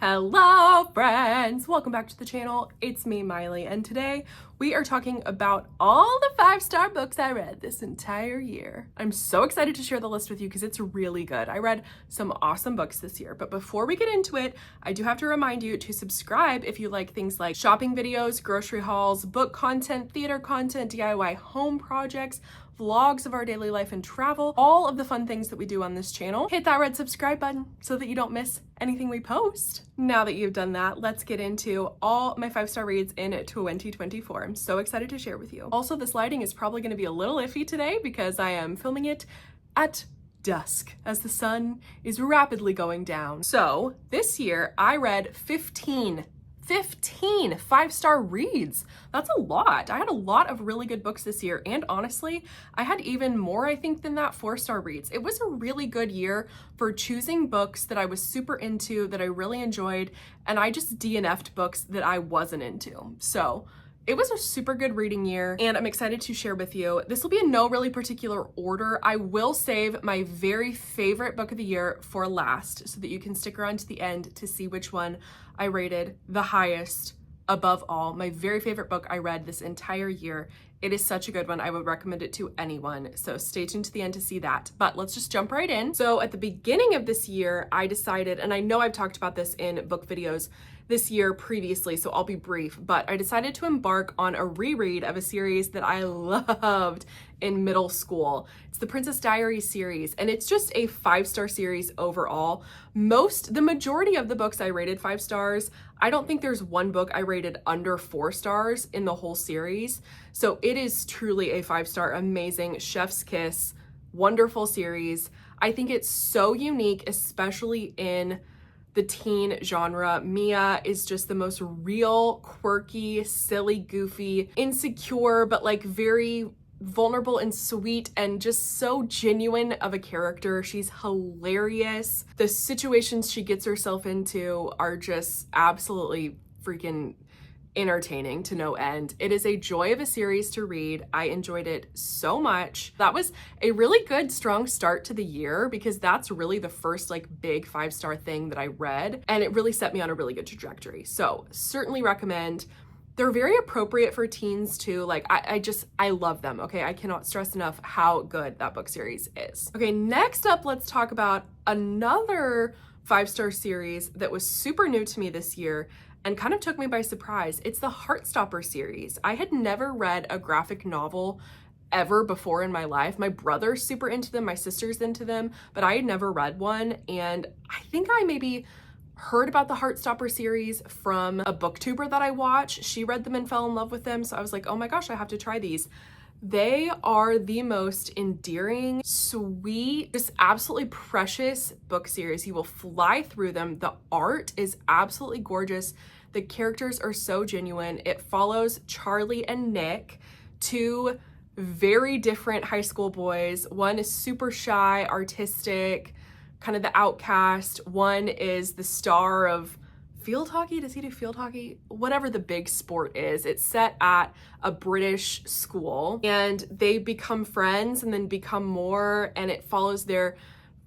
Hello friends, welcome back to the channel. It's me, Maile, and today we are talking about all the 5-star books I read this entire year. I'm so excited to share the list with you because it's really good. I read some awesome books this year, but before we get into it, I do have to remind you to subscribe if you like things like shopping videos, grocery hauls, book content, theater content, DIY home projects, vlogs of our daily life and travel, all of the fun things that we do on this channel. Hit that red subscribe button so that you don't miss anything we post. Now that you've done that, let's get into all my 5-star reads in 2024. I'm so excited to share with you. Also, this lighting is probably going to be a little iffy today because I am filming it at dusk as the sun is rapidly going down. So this year I read 15 5-star reads. That's a lot. I had a lot of really good books this year, and honestly, I had even more, I think, than that 4-star reads. It was a really good year for choosing books that I was super into, that I really enjoyed, and I just DNF'd books that I wasn't into. So it was a super good reading year, and I'm excited to share with you. This will be in no really particular order. I will save my very favorite book of the year for last so that you can stick around to the end to see which one I rated the highest above all. My very favorite book I read this entire year. It is such a good one. I would recommend it to anyone. So stay tuned to the end to see that. But let's just jump right in. So at the beginning of this year, I decided, and I know I've talked about this in book videos this year previously, so I'll be brief, but I decided to embark on a reread of a series that I loved in middle school. It's the Princess Diaries series, and it's just a 5-star series overall. The majority of the books I rated 5 stars. I don't think there's one book I rated under 4 stars in the whole series. So it is truly a 5-star, amazing, chef's kiss, wonderful series. I think it's so unique, especially in the teen genre. Mia is just the most real, quirky, silly, goofy, insecure, but like very vulnerable and sweet and just so genuine of a character. She's hilarious. The situations she gets herself into are just absolutely freaking entertaining to no end. It is a joy of a series to read. I enjoyed it so much. That was a really good, strong start to the year because that's really the first like big 5-star thing that I read, and it really set me on a really good trajectory. So certainly recommend. They're very appropriate for teens too. Like I love them. Okay, I cannot stress enough how good that book series is. Okay, next up, let's talk about another 5-star series that was super new to me this year and kind of took me by surprise. It's the Heartstopper series. I had never read a graphic novel ever before in my life. My brother's super into them, my sister's into them, but I had never read one. And I think I maybe heard about the Heartstopper series from a booktuber that I watch. She read them and fell in love with them. So I was like, oh my gosh, I have to try these. They are the most endearing, sweet, just absolutely precious book series. You will fly through them. The art is absolutely gorgeous. The characters are so genuine. It follows Charlie and Nick, two very different high school boys. One is super shy, artistic, kind of the outcast. One is the star of field hockey. Does he do field hockey? Whatever the big sport is. It's set at a British school, and they become friends and then become more, and it follows their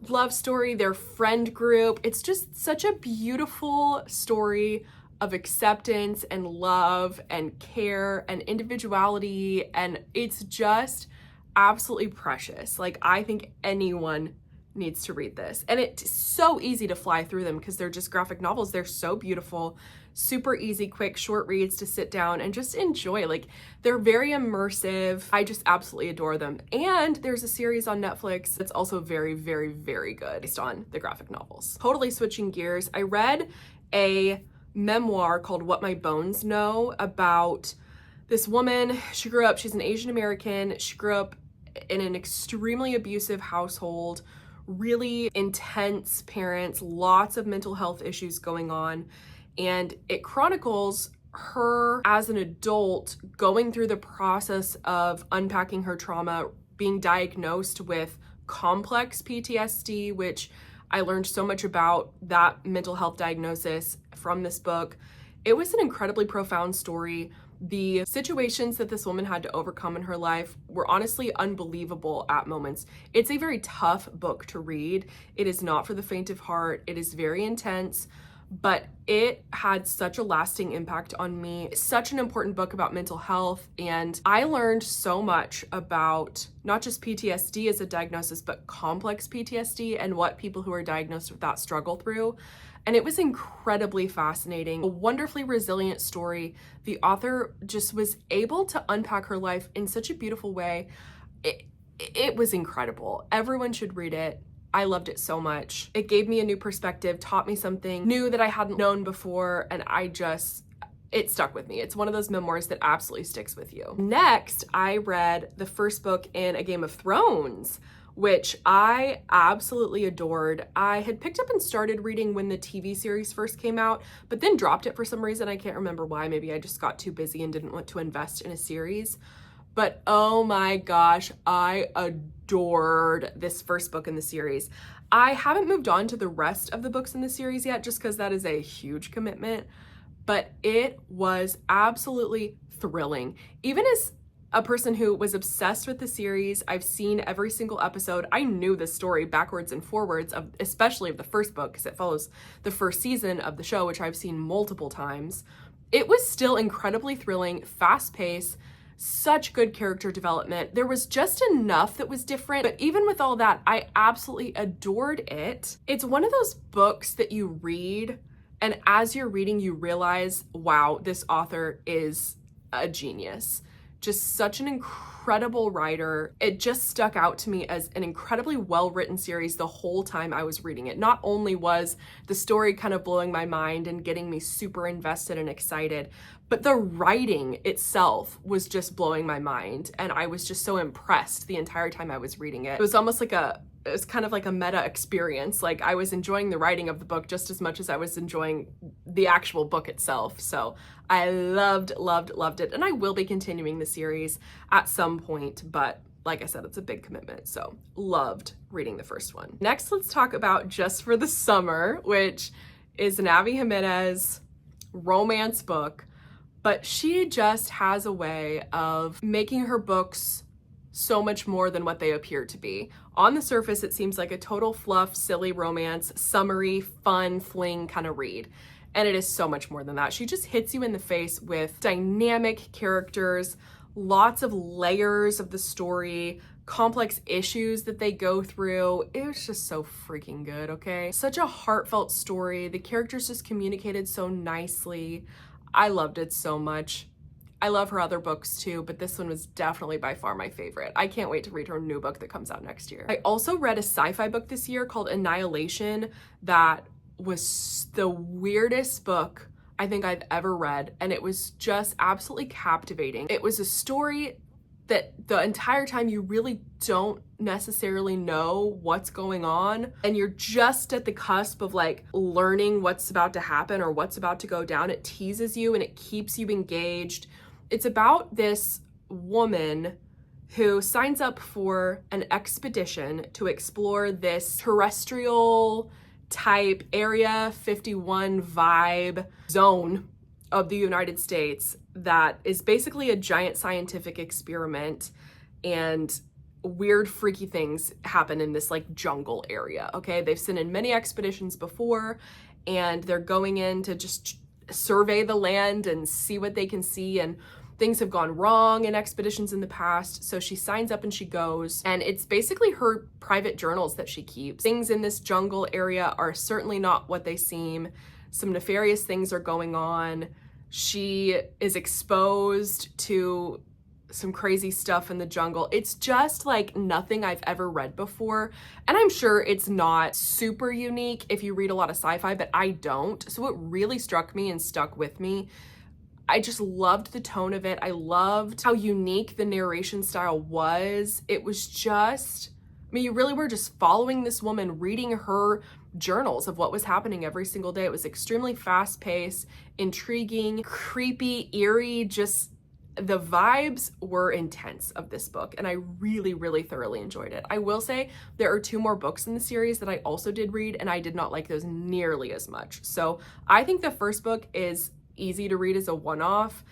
love story, their friend group. It's just such a beautiful story of acceptance and love and care and individuality, and it's just absolutely precious. Like, I think anyone needs to read this, and it's so easy to fly through them because they're just graphic novels. They're so beautiful, super easy, quick, short reads to sit down and just enjoy. Like, they're very immersive. I just absolutely adore them. And there's a series on Netflix that's also very, very, very good based on the graphic novels. Totally switching gears, I read a memoir called What My Bones Know about this woman. She's an Asian American. She grew up in an extremely abusive household, really intense parents, lots of mental health issues going on. And it chronicles her as an adult going through the process of unpacking her trauma, being diagnosed with complex PTSD, which I learned so much about that mental health diagnosis from this book. It was an incredibly profound story. The situations that this woman had to overcome in her life were honestly unbelievable at moments. It's a very tough book to read. It is not for the faint of heart. It is very intense, but it had such a lasting impact on me. Such an important book about mental health, and I learned so much about not just PTSD as a diagnosis, but complex PTSD and what people who are diagnosed with that struggle through. And it was incredibly fascinating, a wonderfully resilient story. The author just was able to unpack her life in such a beautiful way. It was incredible. Everyone should read it. I loved it so much. It gave me a new perspective, taught me something new that I hadn't known before, and it stuck with me. It's one of those memoirs that absolutely sticks with you. Next, I read the first book in A Game of Thrones, which I absolutely adored. I had picked up and started reading when the TV series first came out, but then dropped it for some reason. I can't remember why. Maybe I just got too busy and didn't want to invest in a series. But oh my gosh, I adored this first book in the series. I haven't moved on to the rest of the books in the series yet, just because that is a huge commitment, but it was absolutely thrilling. Even as a person who was obsessed with the series, I've seen every single episode. I knew the story backwards and forwards, especially of the first book, because it follows the first season of the show, which I've seen multiple times. It was still incredibly thrilling, fast-paced, such good character development. There was just enough that was different, but even with all that, I absolutely adored it. It's one of those books that you read, and as you're reading, you realize, wow, this author is a genius. Just such an incredible writer. It just stuck out to me as an incredibly well-written series the whole time I was reading it. Not only was the story kind of blowing my mind and getting me super invested and excited, but the writing itself was just blowing my mind. And I was just so impressed the entire time I was reading it. It was almost like it was kind of like a meta experience. Like I was enjoying the writing of the book just as much as I was enjoying the actual book itself. So I loved it. And I will be continuing the series at some point, but like I said, it's a big commitment. So loved reading the first one. Next, let's talk about Just for the Summer, which is an Abby Jimenez romance book, but she just has a way of making her books so much more than what they appear to be. On the surface, it seems like a total fluff, silly romance, summery, fun, fling kind of read. And it is so much more than that. She just hits you in the face with dynamic characters, lots of layers of the story, complex issues that they go through. It was just so freaking good, okay? Such a heartfelt story. The characters just communicated so nicely. I loved it so much. I love her other books too, but this one was definitely by far my favorite. I can't wait to read her new book that comes out next year. I also read a sci-fi book this year called Annihilation that was the weirdest book I think I've ever read, and it was just absolutely captivating. It was a story that the entire time you really don't necessarily know what's going on, and you're just at the cusp of like learning what's about to happen or what's about to go down. It teases you and it keeps you engaged. It's about this woman who signs up for an expedition to explore this terrestrial type Area 51 vibe zone of the United States that is basically a giant scientific experiment, and weird freaky things happen in this like jungle area. Okay, they've sent in many expeditions before, and they're going in to just survey the land and see what they can see, and things have gone wrong in expeditions in the past. So she signs up and she goes, and it's basically her private journals that she keeps. Things in this jungle area are certainly not what they seem. Some nefarious things are going on. She is exposed to some crazy stuff in the jungle. It's just like nothing I've ever read before. And I'm sure it's not super unique if you read a lot of sci-fi, but I don't. So it really struck me and stuck with me. I just loved the tone of it. I loved how unique the narration style was. It was just, I mean, you really were just following this woman, reading her journals of what was happening every single day. It was extremely fast-paced, intriguing, creepy, eerie, just the vibes were intense of this book, and I really thoroughly enjoyed it. I will say there are 2 more books in the series that I also did read, and I did not like those nearly as much. So I think the first book is easy to read as a one-off,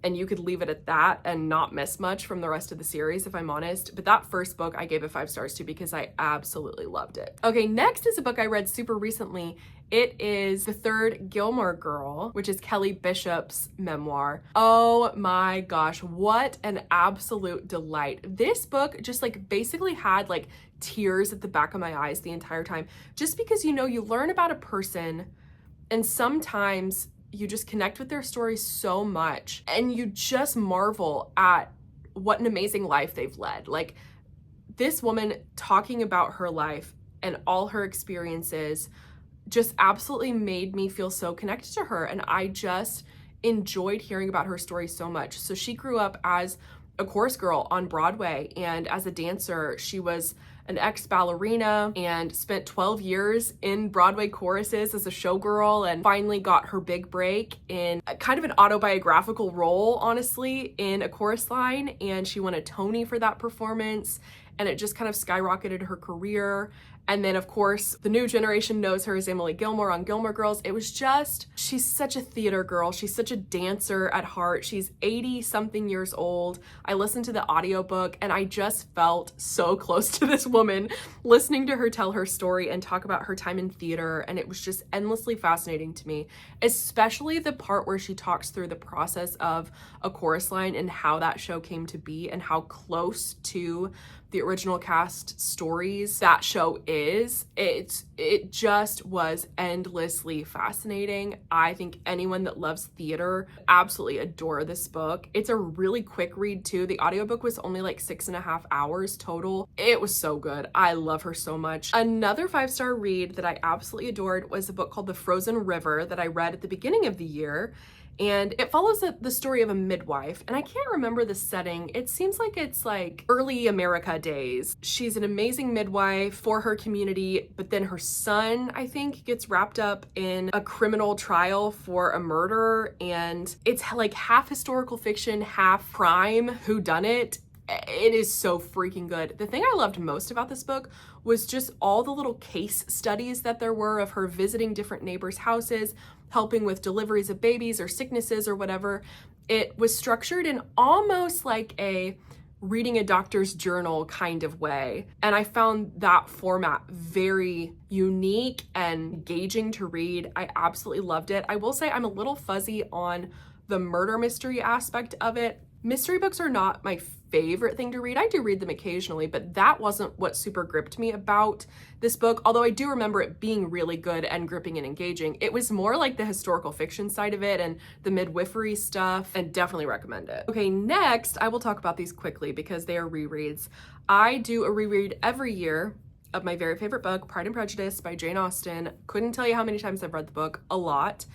and you could leave it at that and not miss much from the rest of the series, if I'm honest. But that first book I gave it 5 stars to because I absolutely loved it. Okay, next is a book I read super recently. It is the third Gilmore Girl, which is Kelly Bishop's memoir. Oh my gosh, what an absolute delight. This book just like basically had like tears at the back of my eyes the entire time, just because, you know, you learn about a person and sometimes you just connect with their story so much and you just marvel at what an amazing life they've led. Like this woman talking about her life and all her experiences just absolutely made me feel so connected to her. And I just enjoyed hearing about her story so much. So she grew up as a chorus girl on Broadway, and as a dancer, she was an ex-ballerina and spent 12 years in Broadway choruses as a showgirl, and finally got her big break in a kind of an autobiographical role, honestly, in A Chorus Line, and she won a Tony for that performance, and it just kind of skyrocketed her career. And then, of course, the new generation knows her as Emily Gilmore on Gilmore Girls. It was just, she's such a theater girl. She's such a dancer at heart. She's 80-something years old. I listened to the audiobook and I just felt so close to this woman listening to her tell her story and talk about her time in theater. And it was just endlessly fascinating to me, especially the part where she talks through the process of A Chorus Line and how that show came to be and how close to the original cast stories that show is. It just was endlessly fascinating. I think anyone that loves theater absolutely adore this book. It's a really quick read too. The audiobook was only like 6.5 hours total. It was so good. I love her so much. Another 5-star read that I absolutely adored was a book called The Frozen River that I read at the beginning of the year. And it follows the story of a midwife, and I can't remember the setting. It seems like it's like early America days. She's an amazing midwife for her community, but then her son, I think, gets wrapped up in a criminal trial for a murder, and it's like half historical fiction, half crime, whodunit. It is so freaking good. The thing I loved most about this book was just all the little case studies that there were of her visiting different neighbors' houses, helping with deliveries of babies or sicknesses or whatever. It was structured in almost like a reading a doctor's journal kind of way. And I found that format very unique and engaging to read. I absolutely loved it. I will say I'm a little fuzzy on the murder mystery aspect of it. Mystery books are not my favorite thing to read. I do read them occasionally, but that wasn't what super gripped me about this book, although I do remember it being really good and gripping and engaging. It was more like the historical fiction side of it and the midwifery stuff, and definitely recommend it. Okay, next, I will talk about these quickly because they are rereads. I do a reread every year of my very favorite book, Pride and Prejudice by Jane Austen. Couldn't tell you how many times I've read the book, a lot.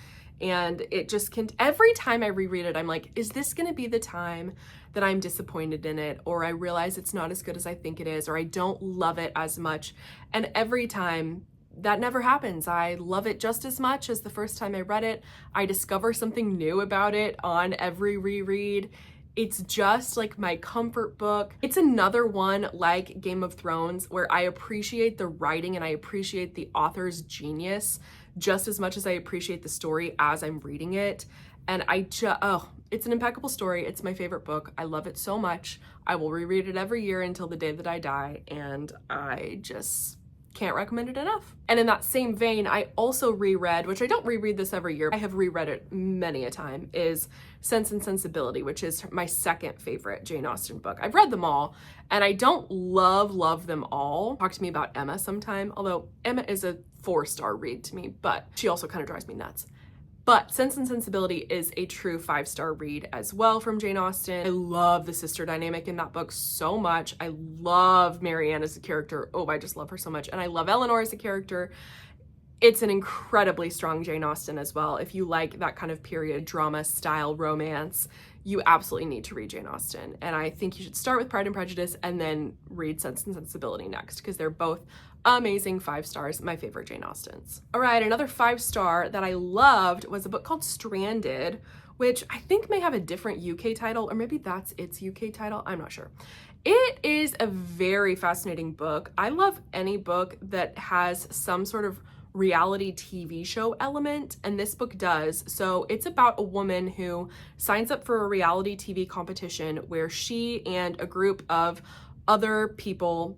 And it just every time I reread it, I'm like, is this gonna be the time that I'm disappointed in it, or I realize it's not as good as I think it is, or I don't love it as much? And every time, that never happens. I love it just as much as the first time I read it. I discover something new about it on every reread. It's just like my comfort book. It's another one like Game of Thrones where I appreciate the writing and I appreciate the author's genius just as much as I appreciate the story as I'm reading it. And it's an impeccable story. It's my favorite book. I love it so much. I will reread it every year until the day that I die, and I just can't recommend it enough. And in that same vein, I also reread, which I don't reread this every year, I have reread it many a time, is Sense and Sensibility, which is my second favorite Jane Austen book. I've read them all, and I don't love them all. Talk to me about Emma sometime, although Emma is a 4-star read to me, but she also kind of drives me nuts. But Sense and Sensibility is a true 5-star read as well from Jane Austen. I love the sister dynamic in that book so much. I love Marianne as a character. Oh, I just love her so much. And I love Eleanor as a character. It's an incredibly strong Jane Austen as well. If you like that kind of period drama style romance, you absolutely need to read Jane Austen. And I think you should start with Pride and Prejudice and then read Sense and Sensibility next, because they're both amazing 5 stars, my favorite Jane Austens. All right, another 5-star that I loved was a book called Stranded, which I think may have a different UK title, or maybe that's its UK title, I'm not sure. It is a very fascinating book. I love any book that has some sort of reality TV show element, and this book does. So it's about a woman who signs up for a reality TV competition where she and a group of other people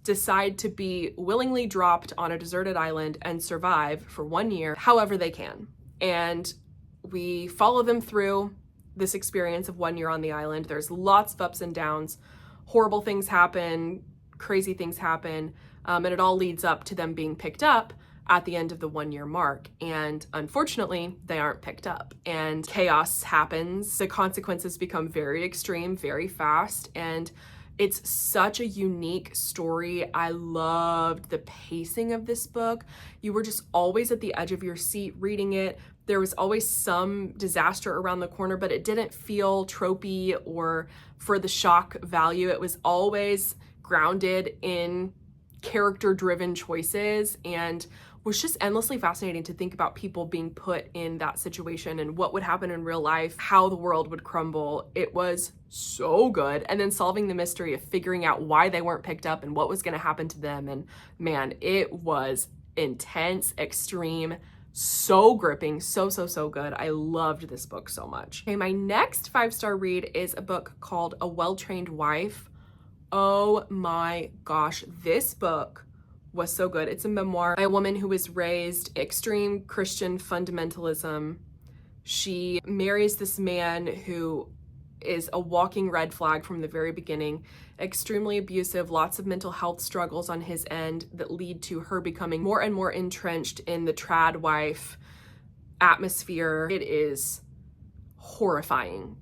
decide to be willingly dropped on a deserted island and survive for 1 year however they can. And we follow them through this experience of 1 year on the island. There's lots of ups and downs, horrible things happen, crazy things happen, and it all leads up to them being picked up at the end of the 1 year mark. And unfortunately, they aren't picked up and chaos happens. The consequences become very extreme, very fast, and it's such a unique story. I loved the pacing of this book. You were just always at the edge of your seat reading it. There was always some disaster around the corner, but it didn't feel tropey or for the shock value. It was always grounded in character-driven choices and was just endlessly fascinating to think about people being put in that situation and what would happen in real life, how the world would crumble. It was so good. And then solving the mystery of figuring out why they weren't picked up and what was going to happen to them. And man, it was intense, extreme, so gripping, so good. I loved this book so much. Okay, my next 5-star read is a book called A Well-Trained Wife. Oh my gosh, this book was so good. It's a memoir by a woman who was raised extreme Christian fundamentalism. She marries this man who is a walking red flag from the very beginning, extremely abusive, lots of mental health struggles on his end that lead to her becoming more and more entrenched in the trad wife atmosphere. It is horrifying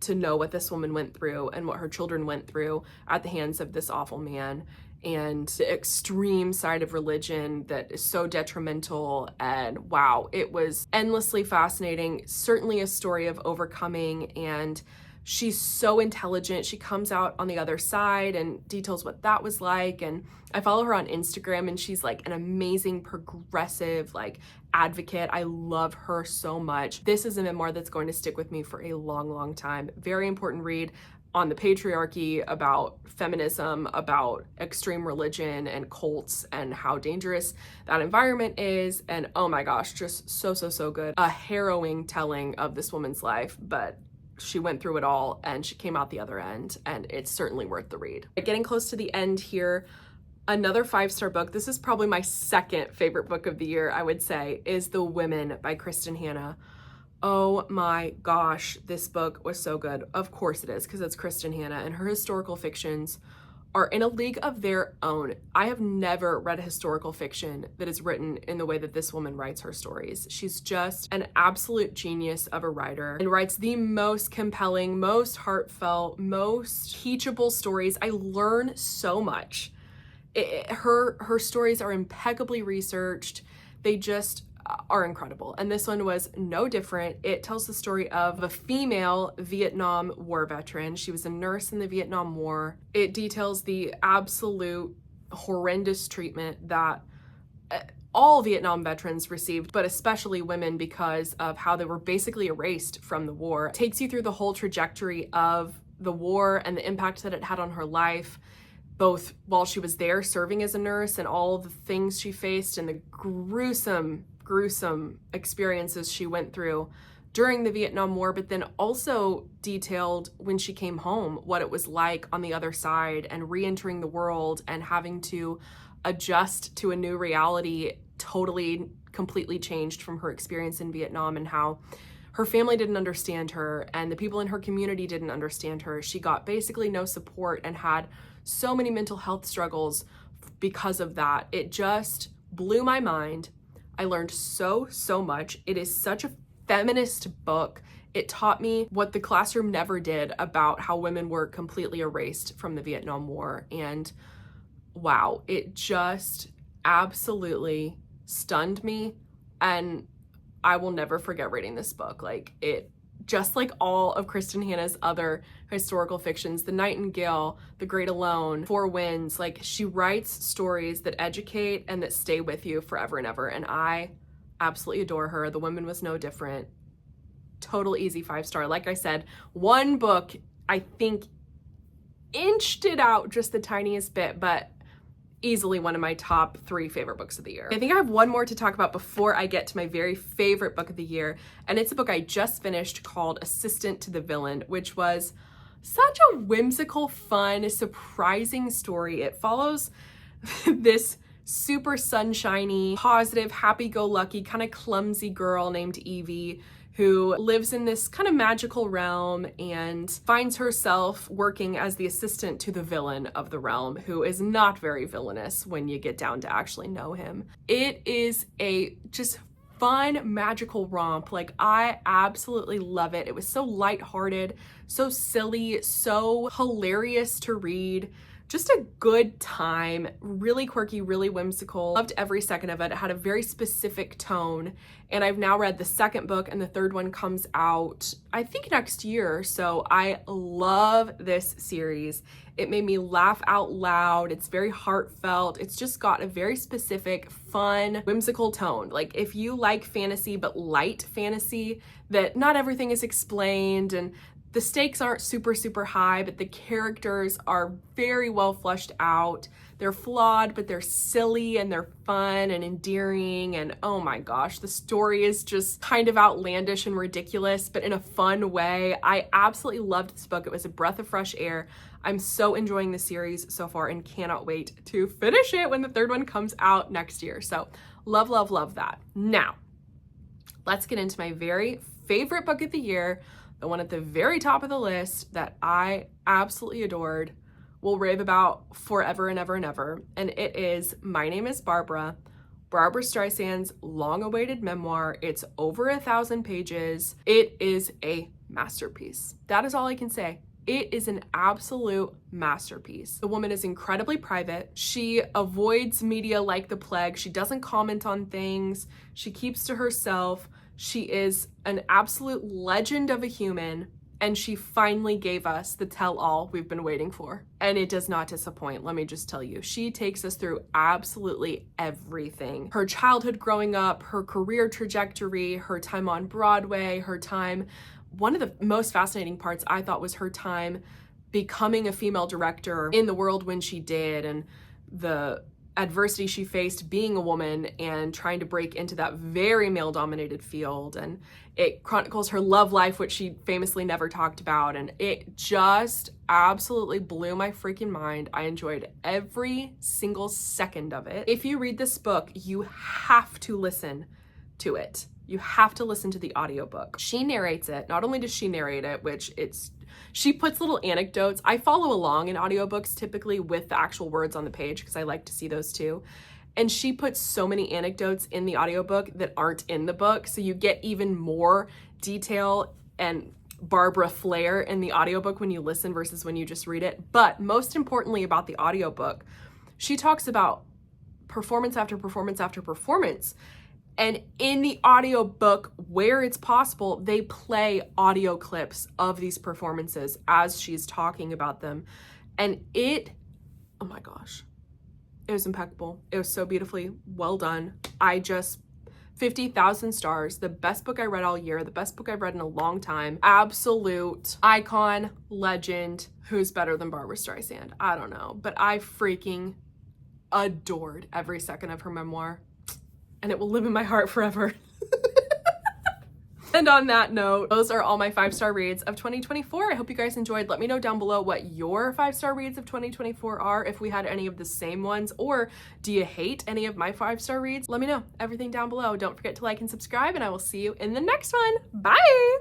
to know what this woman went through and what her children went through at the hands of this awful man, and the extreme side of religion that is so detrimental. And wow, it was endlessly fascinating. Certainly a story of overcoming, and she's so intelligent. She comes out on the other side and details what that was like. And I follow her on Instagram, and she's like an amazing progressive advocate. I love her so much. This is a memoir that's going to stick with me for a long time. Very important read on the patriarchy, about feminism, about extreme religion and cults and how dangerous that environment is. And oh my gosh, just so good. A harrowing telling of this woman's life, but she went through it all and she came out the other end, and it's certainly worth the read. Getting close to the end here, another 5-star book. This is probably my second favorite book of the year, I would say, is The Women by Kristen Hanna. Oh my gosh, this book was so good. Of course it is, because it's Kristen Hanna, and her historical fictions are in a league of their own. I have never read a historical fiction that is written in the way that this woman writes her stories. She's just an absolute genius of a writer and writes the most compelling, most heartfelt, most teachable stories. I learn so much. Her stories are impeccably researched. They just are incredible. And this one was no different. It tells the story of a female Vietnam War veteran. She was a nurse in the Vietnam War. It details the absolute horrendous treatment that all Vietnam veterans received, but especially women, because of how they were basically erased from the war. It takes you through the whole trajectory of the war and the impact that it had on her life, both while she was there serving as a nurse and all the things she faced and the gruesome experiences she went through during the Vietnam War, but then also detailed when she came home, what it was like on the other side and re-entering the world and having to adjust to a new reality, totally, completely changed from her experience in Vietnam, and how her family didn't understand her and the people in her community didn't understand her. She got basically no support and had so many mental health struggles because of that. It just blew my mind. I learned so much. It is such a feminist book. It taught me what the classroom never did about how women were completely erased from the Vietnam War. And wow, it just absolutely stunned me. And I will never forget reading this book. It, just like all of Kristen Hanna's other historical fictions, The Nightingale, The Great Alone, Four Winds, she writes stories that educate and that stay with you forever and ever. And I absolutely adore her. The Woman was no different. Total easy 5-star. Like I said, one book I think inched it out just the tiniest bit, but easily one of my top 3 favorite books of the year. I think I have one more to talk about before I get to my very favorite book of the year, and it's a book I just finished called Assistant to the Villain, which was such a whimsical, fun, surprising story. It follows this super sunshiny, positive, happy-go-lucky, kind of clumsy girl named Evie who lives in this kind of magical realm and finds herself working as the assistant to the villain of the realm, who is not very villainous when you get down to actually know him. It is a just fun, magical romp. Like, I absolutely love it. It was so lighthearted, so silly, so hilarious to read. Just a good time, really quirky, really whimsical. Loved every second of it. It had a very specific tone, and I've now read the second book, and the third one comes out, I think, next year. So I love this series. It made me laugh out loud. It's very heartfelt. It's just got a very specific, fun, whimsical tone. Like, if you like fantasy, but light fantasy, that not everything is explained, and the stakes aren't super, super high, but the characters are very well fleshed out. They're flawed, but they're silly and they're fun and endearing. And oh my gosh, the story is just kind of outlandish and ridiculous, but in a fun way. I absolutely loved this book. It was a breath of fresh air. I'm so enjoying the series so far and cannot wait to finish it when the third one comes out next year. So love, love, love that. Now, let's get into my very favorite book of the year, the one at the very top of the list that I absolutely adored, will rave about forever and ever and ever, and it is My Name is Barbara, Barbra Streisand's long-awaited memoir. It's over 1,000 pages. It is a masterpiece. That is all I can say. It is an absolute masterpiece. The woman is incredibly private. She avoids media like the plague. She doesn't comment on things. She keeps to herself. She is an absolute legend of a human, and she finally gave us the tell-all we've been waiting for. And it does not disappoint, let me just tell you. She takes us through absolutely everything. Her childhood growing up, her career trajectory, her time on Broadway, her time. One of the most fascinating parts I thought was her time becoming a female director in the world when she did, and the adversity she faced being a woman and trying to break into that very male-dominated field. And it chronicles her love life, which she famously never talked about, and it just absolutely blew my freaking mind. I enjoyed every single second of it. If you read this book, you have to listen to it. You have to listen to the audiobook. She narrates it. Not only does she narrate it, which she puts little anecdotes. I follow along in audiobooks typically with the actual words on the page because I like to see those too. And she puts so many anecdotes in the audiobook that aren't in the book. So you get even more detail and Barbara flair in the audiobook when you listen versus when you just read it. But most importantly about the audiobook, she talks about performance after performance after performance. And in the audiobook, where it's possible, they play audio clips of these performances as she's talking about them. And oh my gosh, it was impeccable. It was so beautifully well done. 50,000 stars, the best book I read all year, the best book I've read in a long time. Absolute icon, legend. Who's better than Barbra Streisand? I don't know, but I freaking adored every second of her memoir. And it will live in my heart forever. And on that note, those are all my 5-star reads of 2024. I hope you guys enjoyed. Let me know down below what your 5-star reads of 2024 are, if we had any of the same ones, or do you hate any of my 5-star reads? Let me know. Everything down below. Don't forget to like and subscribe, and I will see you in the next one. Bye!